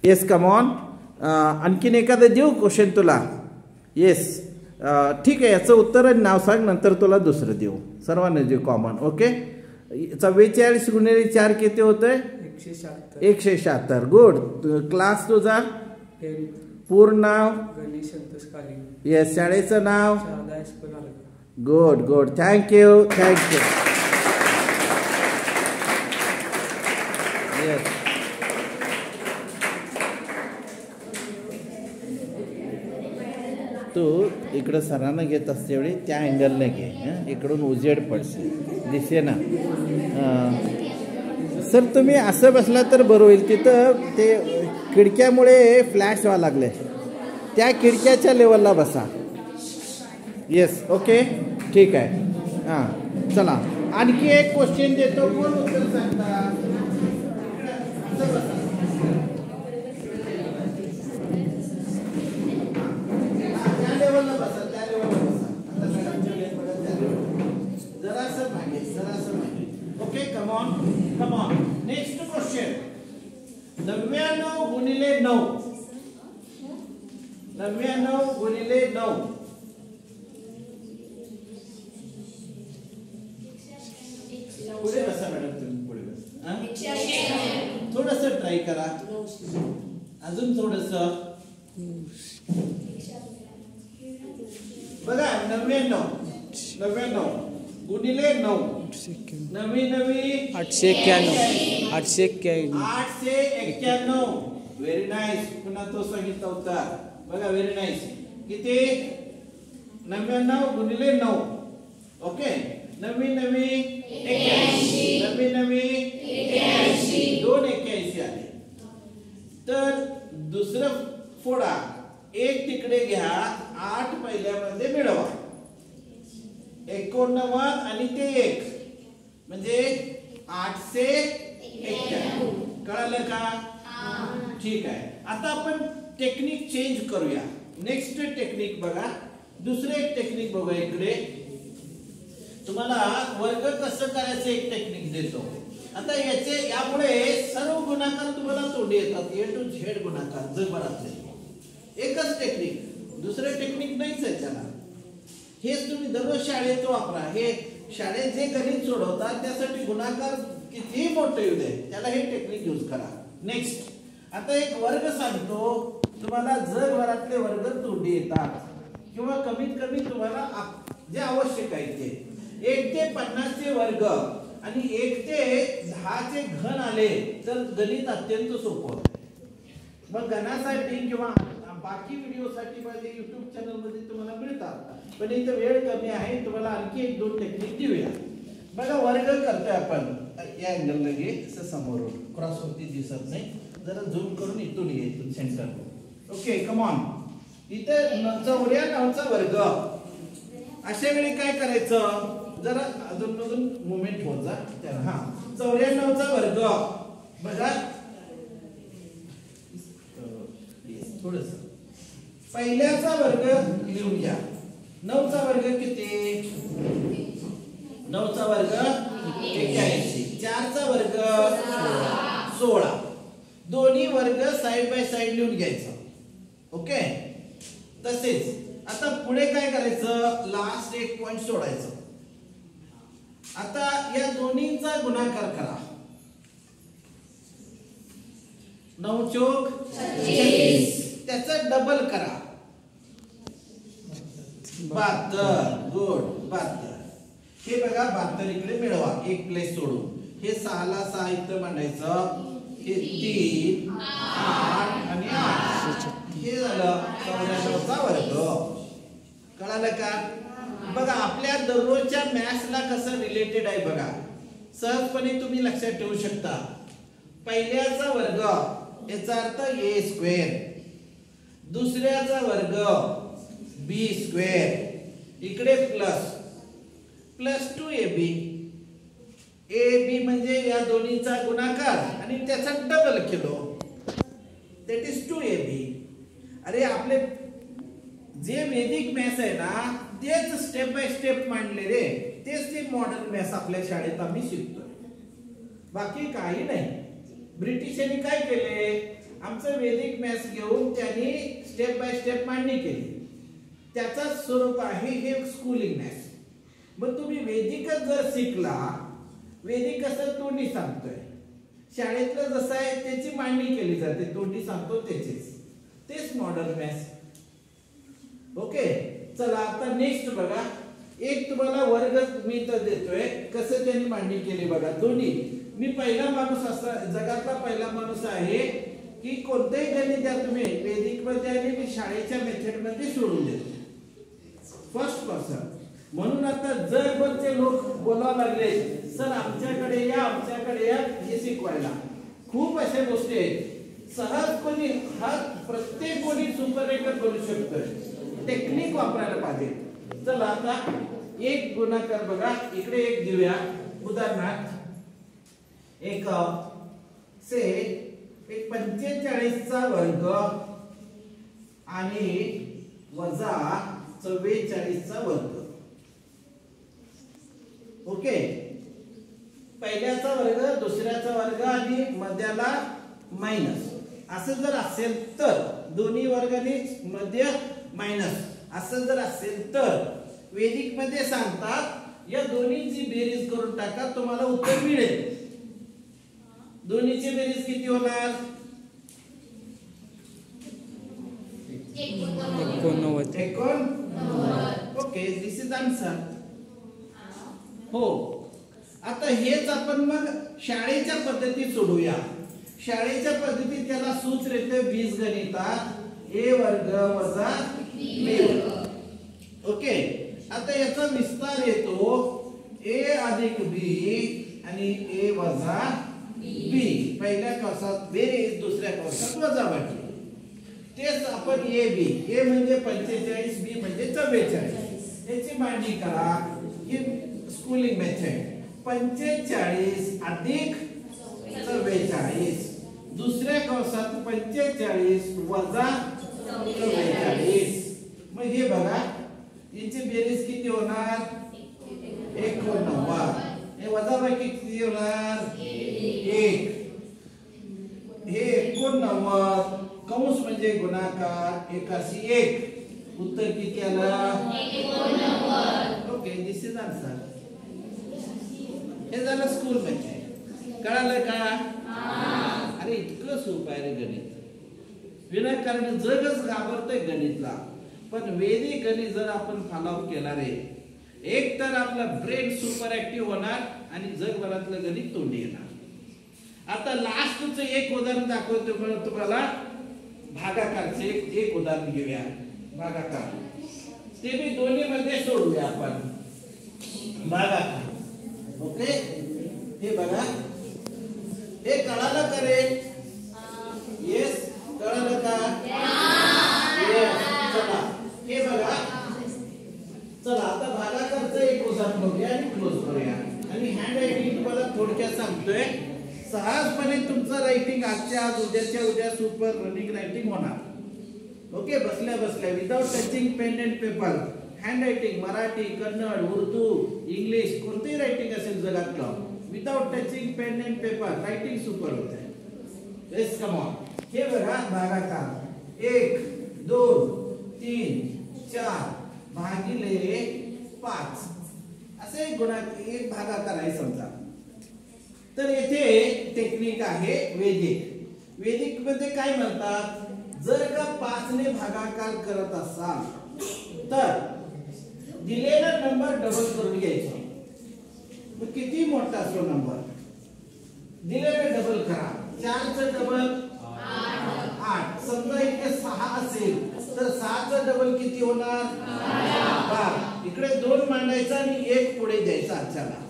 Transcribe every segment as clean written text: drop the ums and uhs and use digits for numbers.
Yes come on. आणखीन एखादं देऊ क्वेश्चन तुला? येस ठीक आहे, याचं उत्तर आणि नाव सांग, नंतर तुला दुसरं देऊ. सर्वांना देऊ कॉमन. ओके. 44 गुणिले 4 किती होतंय? 176. गुड. क्लास तुझा? पूर्ण नाव? गणेश संतोष काले. येस. शाळेचं नाव? शारदा हायस्कूल आलगा. Good good. Thank you thank you. Yes. तू इकडं सरांना घेत असते वेळी त्या अँगलने घे. इकडून उजेड पडते, दिसे ना. सर तुम्ही असं बसला तर बरं होईल. तिथं ते खिडक्यामुळे फ्लॅश व्हायला लागले, त्या खिडक्याच्या लेवलला बसा. येस. ओके ठीक आहे. हां चला आणखी एक क्वेश्चन देतो. कोण उत्तर सांगता? Okay come on come on. Next question. 99 गुणिले 9. 99 गुणिले 9. पुढे बसा मॅडम, तुम्ही पुढे बसा. थोडस ट्राय करा, अजून थोडस बघा. 99 गुणिले 9. 9 891. 891. Very nice. पुन्हा तो सांगितला होता बघा. Very nice. किती? 99 गुणिले 9. ओके. 9 81. 2 81 आले. तर दुसरं फोडा, 1 तिकडे घ्या, 8 पहिल्यामध्ये मिळवा. 89 आणि ते 1 म्हणजे 891. कळलं का? ठीक आहे. आता आपण टेक्निक चेंज करूया. नेक्स्ट टेक्निक बघा. दुसरे एक टेक्निक बघा. इकडे तुम्हाला वर्ग कसं करायचं एक टेक्निक देतो. आता यामुळे सर्व गुणाकार तुम्हाला तोंडी येतात. A to Z गुणाकार जगभरातले. एकच टेक्निक, दुसरं टेक्निक नाहीच आहे त्याला. हेच तुम्ही दररोज शाळेत वापरा. हे शाळेत जे गणित सोडवतात त्यासाठी गुणाकार कितीही मोठे येऊ दे, त्याला हे टेक्निक यूज करा. नेक्स्ट. आता एक वर्ग सांगतो तुम्हाला. जगभरातले वर्ग तोंडी येतात किंवा कमीत कमी तुम्हाला जे आवश्यक आहे ते. 1 ते 50 चे वर्ग आणि 1 ते 10 चे घन आले तर गणित अत्यंत सोपं होतं. मग गणासाठी किंवा बाकी व्हिडिओसाठी माझे YouTube चॅनल मध्ये तुम्हाला मिळतात, पण इथं वेळ कमी आहे. तुम्हाला आणखी 1-2 टेक्निक देऊया. बघा वर्ग करतोय आपण. या अँगल लगे असं समोरून क्रॉस वरती दिसत नाही, जरा झूम करून इथून ये, इथून सेंटर. Okay come on. इथं 94चा वर्ग. अशा वेळी काय करायचं? जरा अजून मुवमेंट होत जा त्याला. हा 94चा वर्ग बघा. थोडस पहिल्याचा वर्ग लिहून घ्या. 9चा वर्ग किती? 9चा वर्ग 81. 4चा वर्ग 16. दोन्ही वर्ग साइड बाय साइड लिहून घ्यायचं. ओके. तसेच आता पुढे काय करायचं? लास्ट एक पॉइंट सोडायचं. आता या दोन्हींचा गुणाकार करा. 9 चौक 36. त्याचा डबल करा. 72. गुड 72. हे बघा 72 इकडे मिळवा एक प्लेस सोडून. हे 6 ला 6 इथं मांडायचं. हे 3 8 आणि 8. हे झालं 94चा वर्ग. कळालं का? बघा आपल्या दररोजच्या मॅथ्सला कसं रिलेटेड आहे बघा. सहजपणे तुम्ही लक्षात ठेवू शकता. पहिल्याचा वर्ग याचा अर्थ a². दुसऱ्याचा वर्ग b². इकडे प्लस 2ab. ab म्हणजे या दोन्हीचा गुणाकार आणि त्याचा डबल केलो, दॅट इज 2ab. अरे आपले जे वैदिक मॅथ्स आहे ना तेच स्टेप बाय स्टेप मांडले रे. तेच ते मॉडर्न मॅथ्स आपल्या शाळेत आम्ही शिकतोय, बाकी काही नाही. ब्रिटिशांनी काय केले? आमचं वैदिक मॅथ्स घेऊन त्यांनी स्टेप बाय स्टेप मांडणी केली. त्याचाच स्वरूप आहे हे स्कूलिंग मॅथ्स. मग तुम्ही वैदिकच जर शिकला, वैदिक कसं तोंडी सांगतोय, शाळेतलं जसं आहे त्याची मांडणी केली जाते, तोंडी सांगतो तेच मॉडर्न मॅथ्स. ओके, चला आता नेक्स्ट बघा. एक तुम्हाला वर्ग मी तर देतोय, कसं त्यांनी मांडणी केली बघा. दोन्ही मी पहिला माणूस असा जगातला पहिला माणूस आहे की कोणतेही गणित द्या तुम्ही वैदिक मध्ये आणि मी शाळेच्या मेथड मध्ये सोडून देतो. First person. म्हणून आता जगभरचे लोक बोलायला लागले, सर आमच्याकडे या हे शिकवायला. खूप अशा गोष्टी आहेत सहजपणे हा प्रत्येक कोणी सुपररेटर करू शकतोय. टेक्निक वापरायला पाहिजे. चला आता एक गुणाकार बघा, इकडे एक देऊया. उदाहरणार्थ एक 45 चा वर्ग आणि वजा 44 चा वर्ग. ओके, पहिल्याचा वर्ग, दुसऱ्याचा वर्ग आणि मध्याला मायनस असं जर असेल तर, दोन्ही वर्ग आणि मध्य मायनस असं जर असेल तर वैदिक मध्ये सांगतात या दोन्हीची बेरीज करून टाका, तुम्हाला उत्तर मिळेल. दोन्हीची बेरीज किती होणार? 89. Okay, this is answer. हो, आता हेच आपण मग शाळेच्या पद्धतीत सोडूया. शाळेच्या पद्धतीत त्याला सूत्र येते बीजगणितात a वर्ग वजा b वर्ग. ओके, आता याचा विस्तार येतो a अधिक b आणि a वजा b. पहिल्या कंसात बेरीज, दुसऱ्या कंसात वजाबाकी. तेच आपण a b, a म्हणजे 45, b म्हणजे 44. याची मांडणी करा. ही स्कूलिंग मेथड. 45 अधिक 44, दुसऱ्या कंसात 45 वजा 44. मग हे बघा, याची बेरीज किती होणार? 89. हे वजाबाकी किती होणार? 1. हे 89 कंस म्हणजे गुणाकार 81. उत्तर किती आलं? 89. Okay, this is answer. हे झालं स्कूल मध्ये. कळालं का? अरे इतकं सोपं आहे रे गणित. विनाकारण जगच घाबरतोय गणितला. पण वैदिक गणित जर आपण फॉलो केला रे, एक तर आपला ब्रेन सुपर ऍक्टिव्ह होणार आणि जगभरातलं गणित तोंडी येणार. आता लास्टचं एक उदाहरण दाखवतो तुम्हाला. भागाकारचे एक उदाहरण घेऊया. भागाकार ते मी दोन्ही मध्ये सोडूया आपण. भागाकार. ओके, हे बघा, हे कळालं का रे? येस, कळालं का? येस. चला हे बघा. चला आता भागाकारचं एक उदाहरण बघूया आणि क्लोज करूया. आणि हँड रायटिंग तुम्हाला थोडक्यात सांगतोय. सहजपणे तुमचं रायटिंग आजच्या आज, उद्याच्या उद्या सुपर रनिंग रायटिंग होणार. ओके, बसल्या बसल्या without touching pen and paper. Handwriting Marathi, Kannada, Urdu, English कोणतेही रायटिंग असेल जगातलं, without touching pen and paper writing super होत आहे. Let's come on. हे बघा भागाकार 1 2 3 4 भागिले 5 असे एक भागाकार आहे समजा. तर येथे टेक्निक आहे वैदिक. वैदिक मध्ये काय म्हणतात, जर का 5 ने भागाकार करत असाल तर दिलेला नंबर डबल करून घ्यायचा. मग किती मोठा असतो नंबर, दिलेला डबल करा. 4 चा डबल 8. समजा इथे 6 असेल तर 6 चा डबल किती होणार? 12. इकडे 2 मांडायचा आणि 1 पुढे द्यायचा अक्षराला.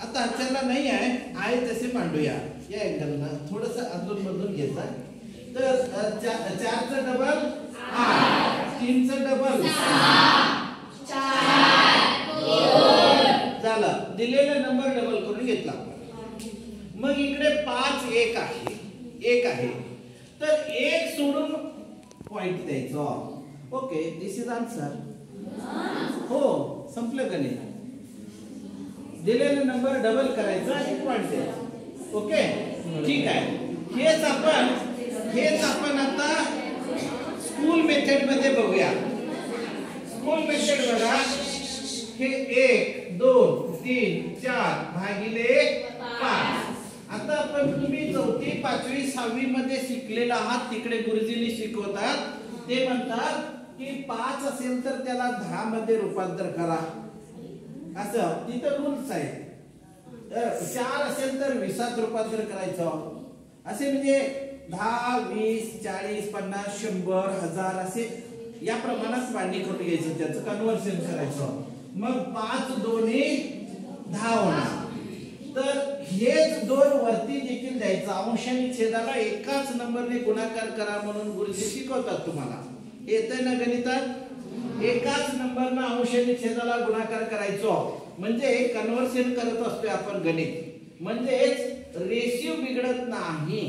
आता अक्षराला नाही आहे तसे मांडूया. या अँगलला थोडस अदून मधून घ्यायचा. तर 4 चा डबल 8, 3 चा डबल 4 झालं. दिलेला नंबर डबल करून घेतला. मग इकडे 5 1 आहे तर 1 सोडून पॉइंट द्यायचा. Okay, this is answer. हो, संपलं गणित. दिलेला नंबर डबल करायचा, 1 पॉइंट द्यायचा. ओके, ठीक आहे. हेच आपण आता स्कूल मेथड मध्ये बघूया. स्कूल मेथड बघा, हे 1 2 3 4 भागिले 5. आता आपण तुम्ही 4थी 5वी 6वी मध्ये शिकलेला आहात, तिकडे गुरुजींनी शिकवतात. ते म्हणतात की 5 असेल तर त्याला 10 मध्ये रूपांतर करा, असं तिथं रूल्स आहे. 4 असेल तर 20त रूपांतर करायचं, असे म्हणजे 10 20 40 50 100 1000 असे या प्रमाणात मांडणी करून घ्यायचं, त्याचं कन्व्हर्शन करायचं. मग 5 दोन्ही 10 होणार. तर हेच 2 वरती देखील द्यायचं. अंश आणि छेदाला एकाच नंबरने गुणाकार करा म्हणून गुरुजी शिकवतात तुम्हाला. येतंय ना गणितात? एकाच नंबरनं अंश आणि छेदाला गुणाकार करायचो म्हणजे कन्व्हर्शन करत असतोय आपण गणित. म्हणजेच रेशिओ बिघडत नाही.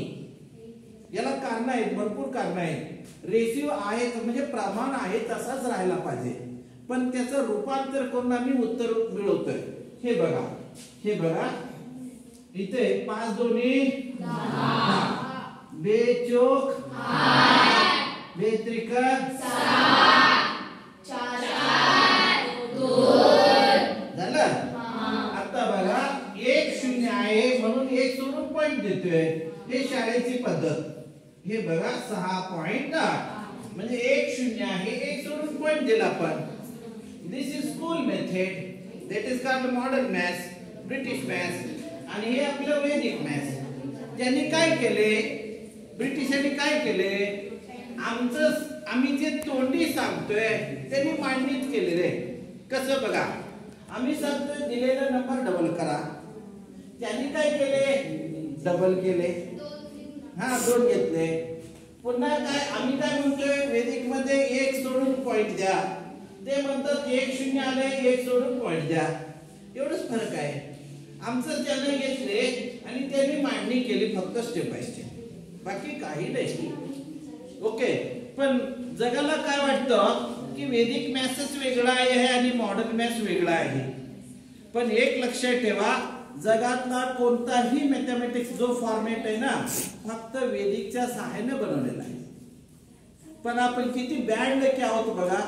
याला कारण आहेत, भरपूर कारण आहेत. रेशिओ आहे म्हणजे प्रमाण आहे तसाच राहायला पाहिजे, पण त्याचं रूपांतर करून आम्ही उत्तर मिळवतोय. हे बघा, हे बघा इथे 5 दोन्ही 10, 2 चोक 8, 2 त्रिक 6, 4 2 झालं. आता बघा 1 0 आहे म्हणून 1 सोडून पॉइंट देतोय. हे शाळेची पद्धत. हे बघा 6.8 म्हणजे 1 0 आहे, 1 सोडून पॉइंट दिला आपण. This is school method, that is called modern maths, British maths. आणि हे आपलं वैदिक मॅथ्स. त्यांनी काय केले, ब्रिटिशांनी काय केले, आम्ही जे तोंडी सांगतोय त्यांनी मांडणीच केलेले. कसं बघा, आम्ही सांगतोय दिलेला नंबर डबल करा, त्यांनी काय केले डबल केले. हा 2 घेतले. पुन्हा काय आम्ही काय म्हणतोय वैदिक मध्ये 1 सोडून पॉइंट द्या, ते म्हणतात 1 0 आले 1 सोडून पॉइंट द्या. एवढंच फरक आहे. आमचं त्याने घेतले आणि त्यांनी मांडणी केली फक्त स्टेप बाय स्टेप, बाकी काही नाही. ओके. पण जगाला काय वाटतं की वैदिक मॅथ्सच वेगळा आहे आणि मॉडर्न मॅथ्स वेगळा आहे. पण एक लक्षात ठेवा, जगातला कोणताही मॅथमॅटिक्स जो फॉर्मॅट आहे ना फक्त वैदिकच्या सहाय्याने बनवलेला आहे. पण आपण किती बॅड लकी आहोत बघा.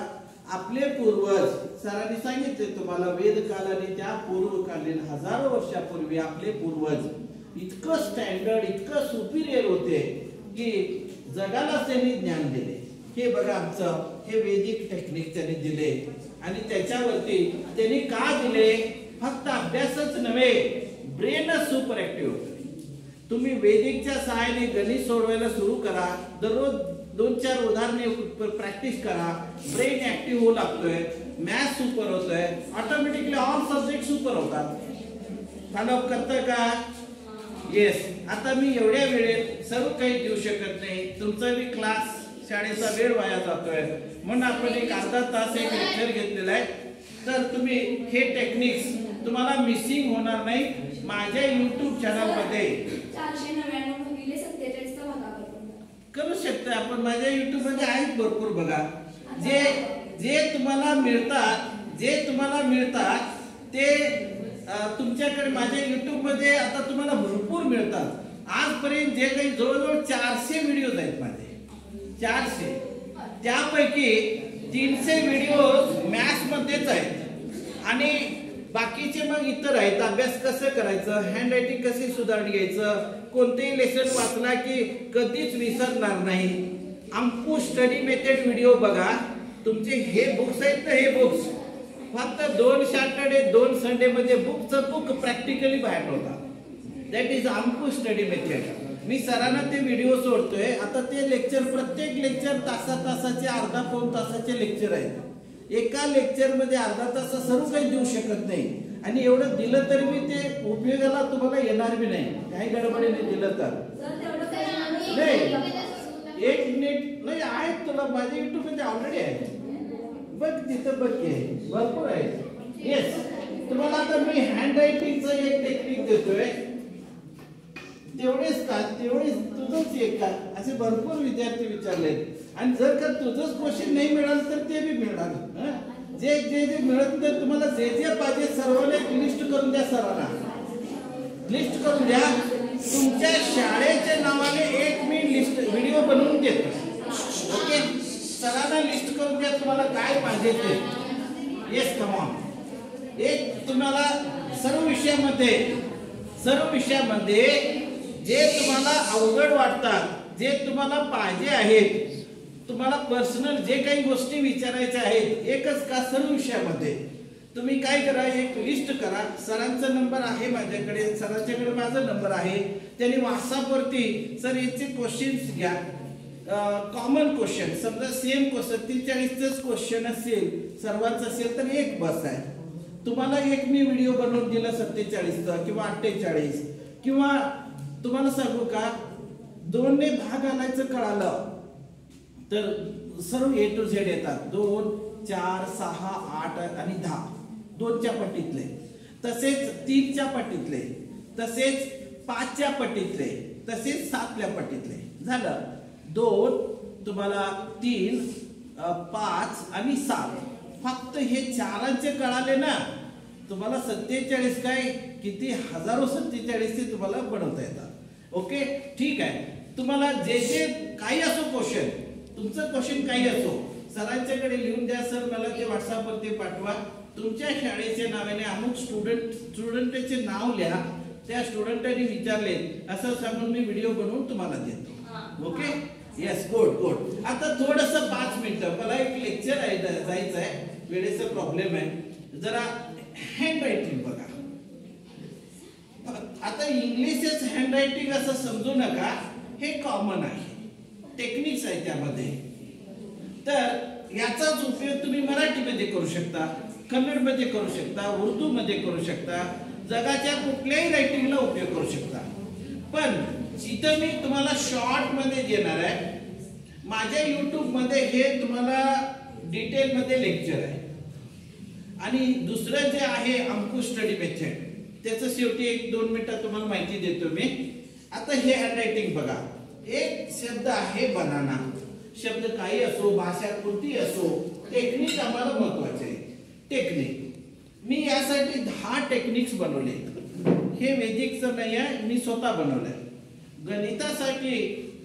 आपले पूर्वज, सरांनी सांगितले तुम्हाला, वेदकाल आणि त्या पूर्वकालीन हजारो वर्षापूर्वी आपले पूर्वज इतकं स्टँडर्ड, इतकं सुपिरियर होते की जगाला त्यांनी ज्ञान दिले. हे बघा आमचं हे वैदिक टेक्निक त्यांनी दिले. आणि त्याच्यावरती त्यांनी का दिले, फक्त अभ्यासच नव्हे, ब्रेनच सुपर ऍक्टिव्ह. तुम्ही वैदिकच्या सहाय्याने गणित सोडवायला सुरू करा, दररोज 2-4 उदाहरणे प्रॅक्टिस करा, ब्रेन ऍक्टिव्ह होऊ लागतोय, मॅथ्स सुपर होतोय, ऑटोमॅटिकली ऑल सब्जेक्ट सुपर होतात. फॉलो करतोय का? येस. आता मी एवढ्या वेळेत सर्व काही देऊ शकत नाही, तुमचा बी क्लास शाळेचा वेळ वाया जातोय, म्हणून आपण एक अर्धा तास एक लेक्चर घेतलेला आहे. तर तुम्ही हे टेक्निक्स तुम्हाला मिसिंग होणार नाही. माझ्या YouTube चॅनल मध्ये 499 भागिले 47 चा भागाकार करू शकता आपण. माझ्या YouTube मध्ये आहेत भरपूर बघा. जे तुम्हाला मिळतात ते तुमच्याकडे माझ्या YouTube मध्ये आता तुम्हाला भरपूर मिळतात. आजपर्यंत जे काही जवळजवळ 400 व्हिडिओज आहेत माझे, 400. त्यापैकी 300 व्हिडिओ मॅथ्स मध्येच आहेत आणि बाकीचे मग इतर आहेत. अभ्यास कसं करायचं, हँड रायटिंग कशी सुधारून घ्यायचं, कोणतेही लेसन वाचला की कधीच विसरणार नाही. अंकुश स्टडी मेथड व्हिडिओ बघा. तुमचे हे बुक्स आहेत ना, हे बुक्स फक्त 2 सॅटर्डे 2 संडे मध्ये बुक प्रॅक्टिकली बाहेर होता. That is Ankush study method. मी सरांना ते व्हिडिओ सोडतोय. आता ते लेक्चर, प्रत्येक लेक्चर तासाचे अर्धा-पाऊण तासाचे लेक्चर आहेत. एका लेक्चर मध्ये अर्धा तास सर्व काही देऊ शकत नाही आणि एवढं दिलं तरी मी ते उपयोगाला तुम्हाला येणार बी नाही, काही गडबडीने दिलं तर नाही. 1 मिनिट नाही आहेत तुला माझ्या YouTube मध्ये ऑलरेडी आहे, बघ तिथं बघ भरपूर आहे. येस. तुम्हाला आता मी हँड रायटिंगचं एक टेक्निक देतोय. तेवढेच का, तेवढेच तुझंच एक का, असे भरपूर विद्यार्थी विचारले. आणि जर का तुझंच क्वेश्चन नाही मिळालं तर ते बी मिळणार. जे जे जे मिळत नाही तुम्हाला जे जे पाहिजे सर्वांना एक लिस्ट करून द्या. सरांना लिस्ट करून द्या. तुमच्या शाळेच्या नावाने एक मी लिस्ट व्हिडिओ बनवून काय पाहिजे ते. Yes come on. एक तुम्हाला सर्व विषयामध्ये जे तुम्हाला अवघड वाटतात, जे तुम्हाला पाहिजे आहेत, तुम्हाला पर्सनल जे काही गोष्टी विचारायच्या आहेत, एकच का सर्व विषयामध्ये तुम्ही काय करा, एक लिस्ट करा. सरांचा नंबर आहे माझ्याकडे, सरांच्याकडे माझा नंबर आहे. त्यांनी व्हॉट्सअपवरती सर याचे क्वेश्चन्स घ्या, कॉमन क्वेश्चन. समजा सेम 47च क्वेश्चन असेल, सर्वांचं असेल तर एक बस आहे. तुम्हाला एक मी व्हिडिओ बनवून दिला 47चा किंवा 48, किंवा तुम्हाला सांगू का 2 ने भाग आणायचं कळालं तर सर्व A to Z येतात. 2, 4, 6, 8 आणि 10 2च्या पट्टीतले, तसेच 3च्या पट्टीतले, तसेच 5च्या पट्टीतले, तसेच 7ल्या पट्टीतले. झालं 2 तुम्हाला 3, 5 आणि 7. फक्त हे 4चे कळाले ना, तुम्हाला 47 काय किती हजारो 47 तुम्हाला बनवता येतात. ओके ठीक आहे. तुम्हाला जे जे काही असो क्वेश्चन, तुमचं क्वेश्चन काही असो, सरांच्याकडे लिहून द्या. सर मला ते व्हॉट्सअपवरती पाठवा. तुमच्या शाळेच्या नावाने अमुक स्टुडंटचे नाव लिहा, त्या स्टुडंटांनी विचारले असं सांगून मी व्हिडिओ बनवून तुम्हाला देतो. Okay yes good. आता थोडंसं 5 मिनिटं मला एक लेक्चर आहे, जायचं आहे, वेळेचा प्रॉब्लेम आहे. जरा हँड रायटिंग बघा. आता इंग्लिशच हँड रायटिंग असं समजू नका, हे कॉमन आहे, टेक्निक्स आहे त्यामध्ये. तर याचाच उपयोग तुम्ही मराठीमध्ये करू शकता, कन्नडमध्ये करू शकता, उर्दूमध्ये करू शकता, जगाच्या कुठल्याही रायटिंगला उपयोग करू शकता. पण इथं मी तुम्हाला शॉर्ट मध्ये देणार आहे. माझ्या YouTube मध्ये हे तुम्हाला डिटेल मध्ये लेक्चर आहे. आणि दुसरं जे आहे अंकुश स्टडी मेथड, त्याचं शेवटी 1-2 मिनिटात तुम्हाला माहिती देतो मी. आता हे हँड रायटिंग बघा. एक शब्द आहे बनाना. शब्द काही असो, भाषा कोणती असो, टेक्निक आम्हाला महत्वाचे आहे. टेक्निक मी यासाठी 10 टेक्निक्स बनवले. हे वेदिकचं नाही आहे, मी स्वतः बनवलंय. गणितासाठी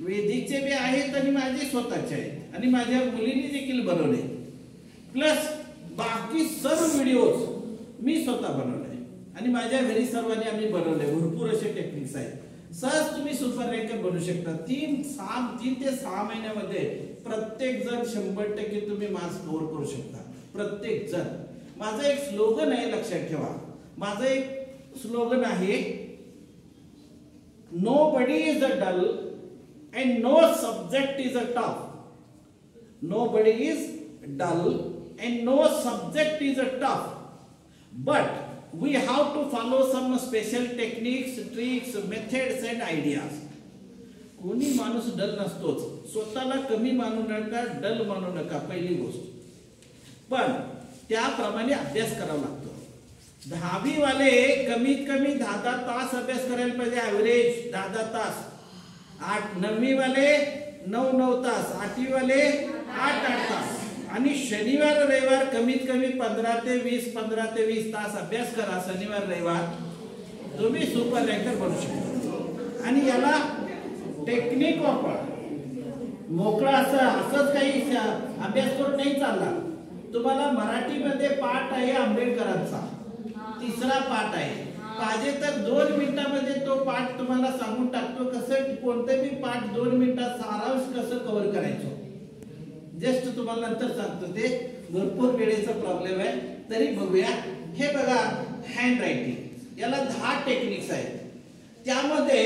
वेदिकचे बी आहेत आणि माझे स्वतःचे आहेत, आणि माझ्या मुलीने देखील बनवले. प्लस बाकी सर्व व्हिडिओज मी स्वतः बनवले आणि माझ्या घरी सर्वांनी आम्ही बनवले. भरपूर असे टेक्निक्स आहेत. सहज तुम्ही सुपर रँकर बनू शकता. 3 ते 6 महिन्यामध्ये प्रत्येक जण 100% तुम्ही मार्क्स कव्हर करू शकता. प्रत्येक जण. माझं एक स्लोगन आहे, लक्षात ठेवा. माझं एक स्लोगन आहे, nobody is a dull and no subject is a tough. Nobody is dull and no subject is a tough, but we have to follow some special techniques, tricks, methods and ideas. कोणी माणूस dull नसतोच. स्वतःला कमी मानू नका, dull मानू नका, पहिली गोष्ट. पण त्याप्रमाणे अभ्यास करावा लागतो. 10वी वाले कमीत कमी 10 तास अभ्यास करायला पाहिजे. ऍव्हरेज 10 तास. 9वी वाले 9 तास, 8वी वाले 8 तास. आणि शनिवार रविवार कमीत कमी 15 ते 20 तास अभ्यास करा. शनिवार रविवार तुम्ही सुपर रँकर बनू शकता. आणि याला टेक्निक वापरा. मोकळा असंच काही अभ्यास करून नाही चालला. तुम्हाला मराठीमध्ये पाठ आहे आंबेडकरांचा, 3रा पाठ आहे. पाहिजे तर 2 मिनिटांमध्ये तो पाठ तुम्हाला सांगून टाकतो. कसं कोणतेही पाठ 2 मिनिटात सारांश कसं कव्हर करायचं, जस्ट तुम्हाला नंतर सांगतो. ते भरपूर वेळेचा प्रॉब्लेम आहे, तरी बघूया. हे बघा हँड रायटिंग, याला 10 टेक्निक्स आहेत. त्यामध्ये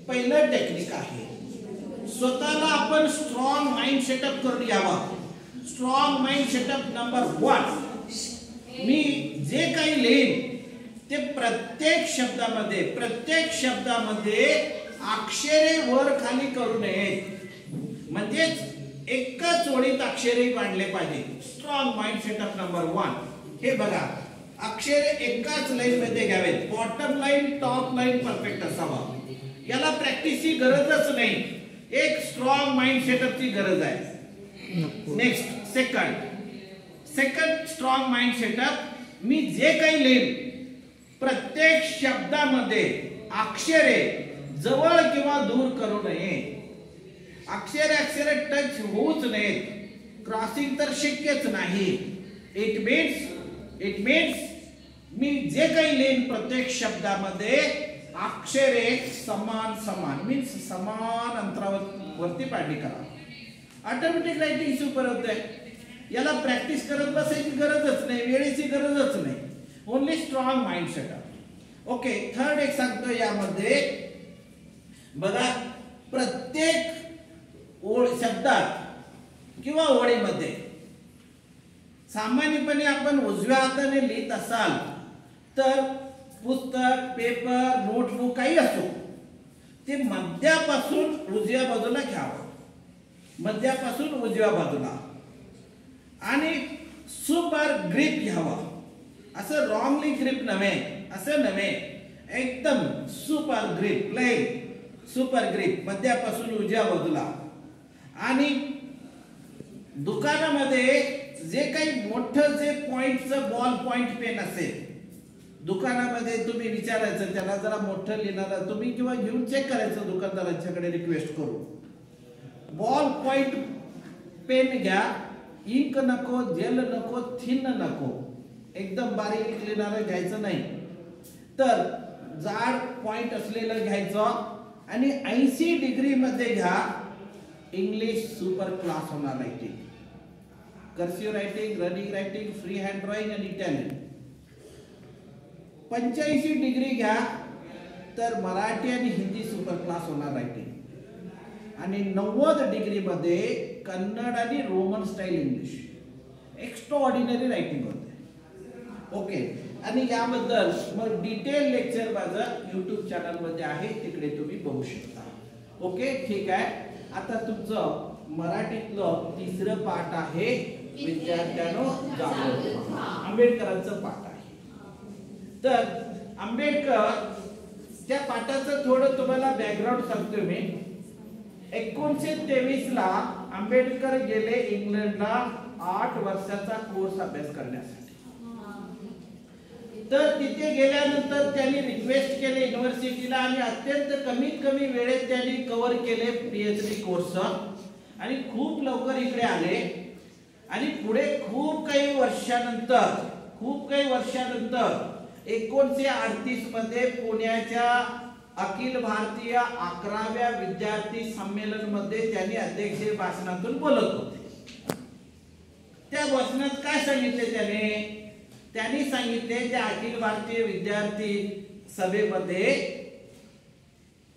पहिलं टेक्निक आहे, स्वतःला आपण स्ट्रॉंग माइंड सेटअप करून घ्यावा. Strong mind setup number 1. मी जे काही लिहीन ते प्रत्येक शब्दामध्ये अक्षरे वर खाली करू नयेत. म्हणजेच एकच ओळीत अक्षरे मांडले पाहिजे. Strong mind setup number 1. हे बघा, अक्षरे एकाच लाईन मध्ये घ्यावेत. Bottom line, top line perfect असावा. याला प्रॅक्टिसची गरजच नाही, एक स्ट्रॉंग माइंड सेटअपची गरज आहे. Next second strong mind setup. मी जे काही लिहीन प्रत्येक शब्दामध्ये अक्षरे जवळ किंवा दूर करू नये. अक्षरे टच होऊच नयेत. क्रॉसिंग तर शक्यच नाही. इट मीन्स मी जे काही लिहिन प्रत्येक शब्दामध्ये अक्षरे समान मीन्स समान अंतरावरती पाठी करा. ऑटोमॅटिक रायटिंग सुपर होते. याला प्रॅक्टिस करत बसायची गरजच नाही, वेळेची गरजच नाही. Only strong mind setup. Okay, third एक सांगतो यामध्ये बघा, प्रत्येक ओळ शब्दात किंवा ओळीमध्ये सामान्यपणे आपण उजव्या हाताने लिहित असाल तर पुस्तक, पेपर, नोटबुक काही असो ते मध्यापासून उजव्या बाजूला घ्यावं, मध्यापासून उजव्या बाजूला, आणि सुपर ग्रिप घ्यावा. असं रॉंगली ग्रिप नव्हे, असं नव्हे, एकदम super grip, plain super grip मध्यापासून उजव्या बाजूला. आणि दुकानामध्ये जे काही मोठं जे पॉइंटचं बॉल पॉइंट पेन असेल, दुकानामध्ये तुम्ही विचारायचं त्याला जरा मोठं लिहिणारा तुम्ही, किंवा घेऊन चेक करायचं दुकानदारांच्याकडे रिक्वेस्ट करू, बॉल पॉइंट पेन घ्या. इंक नको, जेल नको, थिन नको, एकदम बारीक लिहिणारं घ्यायचं नाही, तर जाड पॉइंट असलेलं घ्यायचं. आणि 80 डिग्री मध्ये घ्या. इंग्लिश सुपर क्लास होणार writing, cursive writing, running writing, free hand drawing आणि इटॅलियन. 85 डिग्री घ्या तर मराठी आणि हिंदी सुपर क्लास होणार रायटिंग. आणि 90 डिग्री मध्ये कन्नड आणि Roman style English extra ordinary writing होते. ओके, आणि याबद्दल मग डिटेल लेक्चर माझं YouTube चॅनल मध्ये आहे, तिकडे तुम्ही बघू शकता. ओके, ठीक आहे. आता तुमचं मराठीतलं तिसरं पाठ आहे विद्यार्थ्यांनो जागरूक. आंबेडकरांचं पाठ आहे. तर आंबेडकर त्या पाठाचं थोडं तुम्हाला बॅकग्राऊंड सांगतो मी. 1923 ला आंबेडकर गेले इंग्लंडला 8 वर्षाचा कोर्स अभ्यास करण्यासाठी. तर तिथे गेल्यानंतर त्यांनी रिक्वेस्ट केले युनिव्हर्सिटीला, आणि अत्यंत कमीत कमी वेळेत त्यांनी कव्हर केले PhD कोर्स, आणि खूप लवकर इकडे आले. आणि पुढे खूप काही वर्षानंतर 1938 मध्ये पुण्याच्या अखिल भारतीय 11व्या विद्यार्थी संमेलन मध्ये त्यांनी अध्यक्षीय भाषणातून बोलत होते. त्या भाषणात काय सांगितले त्यांनी सांगितले की अखिल भारतीय विद्यार्थी सभेमध्ये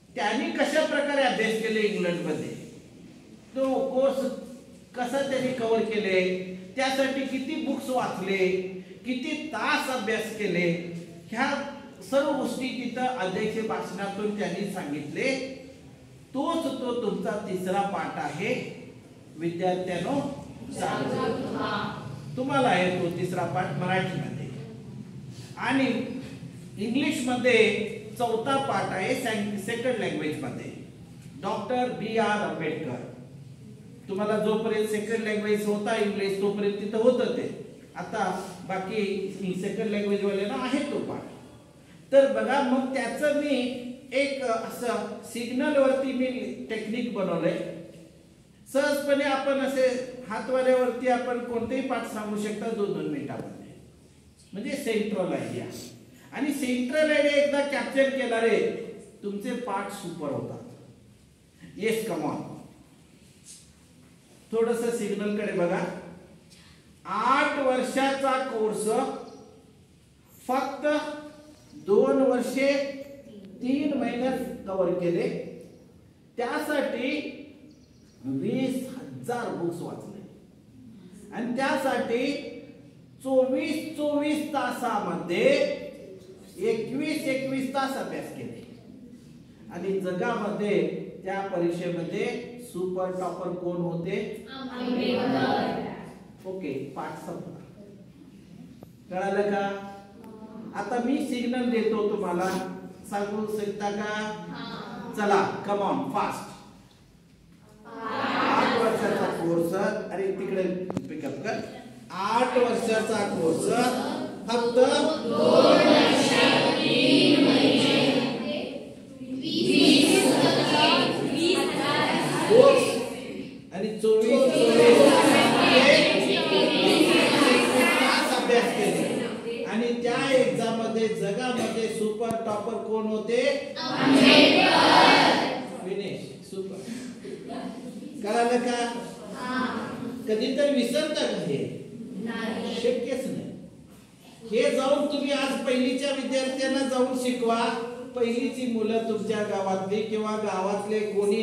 त्यांनी कशा प्रकारे अभ्यास केले इंग्लंड मध्ये, तो कोर्स कसा त्यांनी कव्हर केले, त्यासाठी किती बुक्स वाचले, किती तास अभ्यास केले, ह्या सर्व गोष्टी तिथं अध्यक्ष भाषणातून त्यांनी सांगितले. तोच तो तुमचा तिसरा पाठ आहे विद्यार्थ्यांनो जागरूक. तुम्हाला आहे तो तिसरा पाठ मराठीमध्ये. आणि इंग्लिश मध्ये चौथा पाठ आहे सेकंड लँग्वेज मध्ये डॉक्टर B.R. आंबेडकर. तुम्हाला जोपर्यंत सेकंड लँग्वेज होता इंग्लिश तोपर्यंत तिथं होतं ते. आता बाकी सेकंड लँग्वेज वाल्यांना आहे तो पाठ. तर बघा, मग त्याचं मी एक असं सिग्नल वरती मी टेक्निक बनवलंय. सहजपणे आपण असे हातवाऱ्यावरती आपण कोणतेही पाठ सांगू शकता 2-2 मिनिटांमध्ये, म्हणजे सेंट्रल आयडिया. आणि सेंट्रल आयडिया एकदा कॅप्चर केला रे, तुमचे पाठ सुपर होतात. Yes, come on. थोडंसं सिग्नल कडे बघा. 8 वर्षाचा कोर्स फक्त 2 वर्षे 3 महिन्यात कव्हर केले. त्यासाठी 20,000 बुक्स वाचले, आणि त्यासाठी 24 तासामध्ये 21 तास अभ्यास केले. आणि जगामध्ये त्या परीक्षेमध्ये सुपर टॉपर कोण होते? ओके, पाठ संपला. कळालं का? आता मी सिग्नल देतो तुम्हाला, सांगू शकता का? चला, कम ऑन, फास्ट. 8 वर्षाचा कोर्स, अरे तिकडे पिकअप कर. 8 वर्षाचा कोर्स फक्त 2 वर्ष 3 महिने 20 आणि 24 जगामध्ये सुपर टॉपर कोण होते? फिनिश. सुपर. कळालं का? कधीतरी विसरता का हे? शक्यच नाही. हे जाऊन तुम्ही आज पहिलीच्या विद्यार्थ्यांना जाऊन शिकवा. पहिलीची मुलं तुमच्या गावातली किंवा गावातले कोणी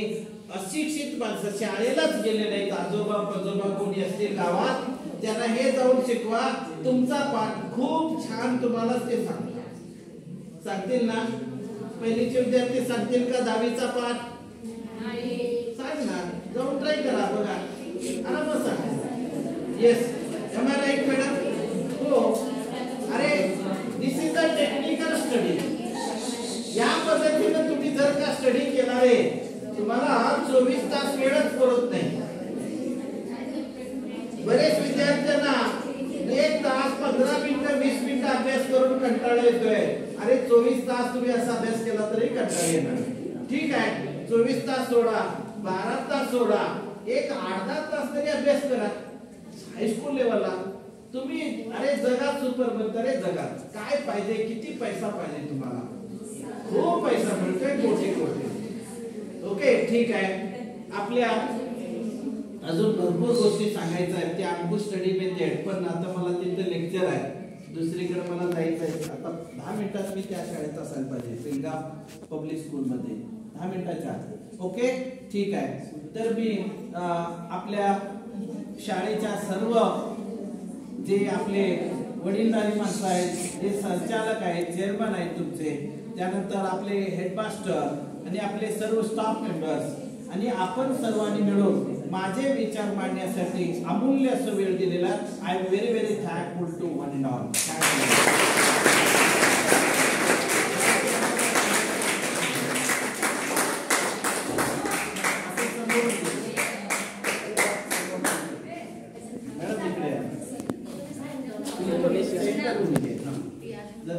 अशिक्षित माणसं शाळेलाच गेले नाहीत, आजोबा पजोबा कोणी असतील गावात, त्यांना हे जाऊन शिकवा. तुमचा पाठ खूप छान तुम्हाला ते सांगतील ना. पहिलीचे विद्यार्थी सांगतील का 10वीचा पाठ? सांग ना, जाऊन ट्राय करा बघा. आरामात सांगा. Yes, am I right madam? हो. अरे this is a technical study. या पद्धतीने तुम्ही जर का स्टडी केला आहे, तुम्हाला 24 तास वेळच पुरत नाही. बरेच विद्यार्थ्यांना 1 तास 15 मिनिटं 20 मिनिटं अभ्यास करून कंटाळा येतोय. अरे 24 तास तुम्ही असा अभ्यास केला तरी कंटाळा येणार. ठीक आहे, 24 तास सोडा, 12 तास सोडा, एक 8-10 तास तरी अभ्यास करा हायस्कूल लेवलला. तुम्ही अरे जगात सुपर बनता. रे जगात काय पाहिजे? किती पैसा पाहिजे तुम्हाला? खूप पैसा मिळतोय, कोटी कोटी. ओके, ठीक आहे. आपल्या अजून भरपूर गोष्टी सांगायच्या आहेत. ते अंबू स्टडी मेथड, पण आता मला तिथे लेक्चर आहे, दुसरीकडे मला जायचं आहे. आता 10 मिनिटात मी त्या शाळेत असायला पाहिजे, पिंगा पब्लिक स्कूल मध्ये. 10 मिनिटाच्या आत. ओके, ठीक आहे. तर मी आपल्या शाळेच्या सर्व जे आपले वडीलधारी माणसं आहेत, जे संचालक आहेत, चेअरमन आहेत तुमचे, त्यानंतर आपले हेडमास्टर आणि आपले सर्व स्टाफ मेंबर्स आणि आपण सर्वांनी मिळून माझे विचार मांडण्यासाठी अमूल्य असं वेळ दिलेला, I am very very thankful to one and all.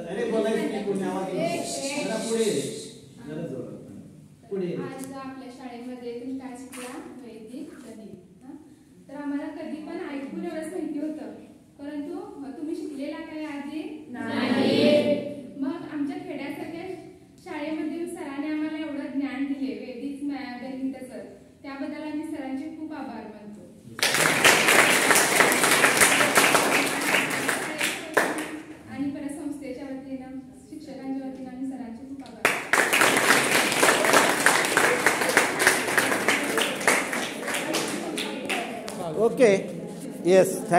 अरे बोलायचं कोणी आवाज जरा पुढे जरा जोर पुढे. आज आपल्या शाळेमध्ये तुम्ही काय शिकला? वैदिक गणित. तर आम्हाला कधी पण ऐकून एवढंच माहिती होतं, परंतु तुम्ही शिकलेला काय आधी? नाही. मग आमच्या खेड्यासारख्या शाळेमध्ये सरांनी आम्हाला एवढं ज्ञान दिले वैदिक गणिताचं, त्याबद्दल आम्ही सरांचे खूप आभार मानतो. आणि परत संस्थेच्या वतीनं, शिक्षकांच्या वतीनं आम्ही सरांचे खूप आभार. Okay, yes.